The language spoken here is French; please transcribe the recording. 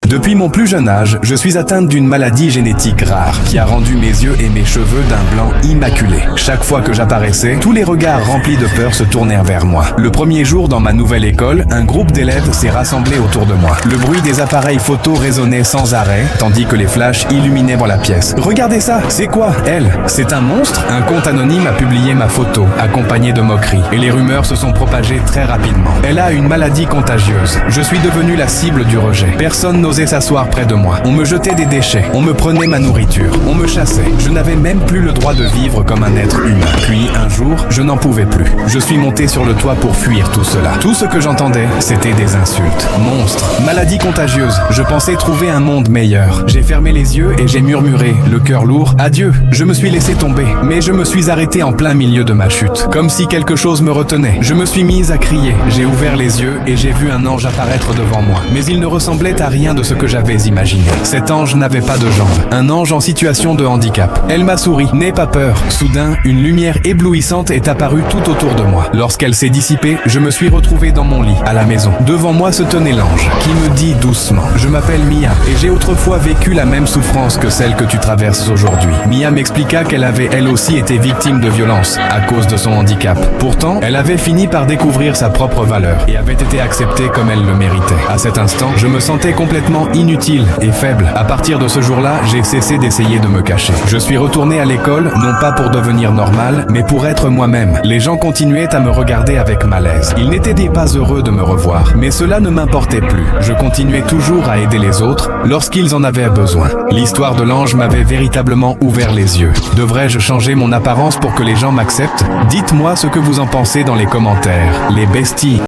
Depuis mon plus jeune âge, je suis atteinte d'une maladie génétique rare qui a rendu mes yeux et mes cheveux d'un blanc immaculé. Chaque fois que j'apparaissais, tous les regards remplis de peur se tournèrent vers moi. Le premier jour dans ma nouvelle école, un groupe d'élèves s'est rassemblé autour de moi. Le bruit des appareils photo résonnait sans arrêt, tandis que les flashs illuminaient dans la pièce. Regardez ça, c'est quoi? Elle, c'est un monstre? Un compte anonyme a publié ma photo, accompagnée de moqueries, et les rumeurs se sont propagées très rapidement. Elle a une maladie contagieuse. Je suis devenue la cible du rejet. Personne n'osait s'asseoir près de moi. On me jetait des déchets, on me prenait ma nourriture, on me chassait. Je n'avais même plus le droit de vivre comme un être humain. Puis, un jour, je n'en pouvais plus. Je suis monté sur le toit pour fuir tout cela. Tout ce que j'entendais, c'était des insultes. Monstre, maladie contagieuse. Je pensais trouver un monde meilleur. J'ai fermé les yeux et j'ai murmuré, le cœur lourd, adieu. Je me suis laissé tomber, mais je me suis arrêté en plein milieu de ma chute. Comme si quelque chose me retenait. Je me suis mise à crier. J'ai ouvert les yeux et j'ai vu un ange apparaître devant moi. Mais il ne ressemblait à rien de ce que j'avais imaginé. Cet ange n'avait pas de jambes. Un ange en situation de handicap. Elle m'a souri. N'aie pas peur. Soudain, une lumière éblouissante est apparue tout autour de moi. Lorsqu'elle s'est dissipée, je me suis retrouvé dans mon lit, à la maison. Devant moi se tenait l'ange, qui me dit doucement « Je m'appelle Mia, et j'ai autrefois vécu la même souffrance que celle que tu traverses aujourd'hui. » Mia m'expliqua qu'elle avait elle aussi été victime de violence, à cause de son handicap. Pourtant, elle avait fini par découvrir sa propre valeur, et avait été acceptée comme elle le méritait. À cet instant, je me sentais complètement inutile et faible. À partir de ce jour-là, j'ai cessé d'essayer de me cacher. Je suis retourné à l'école, non pas pour devenir normal, mais pour être moi-même. Les gens continuaient à me regarder avec malaise. Ils n'étaient pas heureux de me revoir, mais cela ne m'importait plus. Je continuais toujours à aider les autres lorsqu'ils en avaient besoin. L'histoire de l'ange m'avait véritablement ouvert les yeux. Devrais-je changer mon apparence pour que les gens m'acceptent? Dites-moi ce que vous en pensez dans les commentaires. Les besties.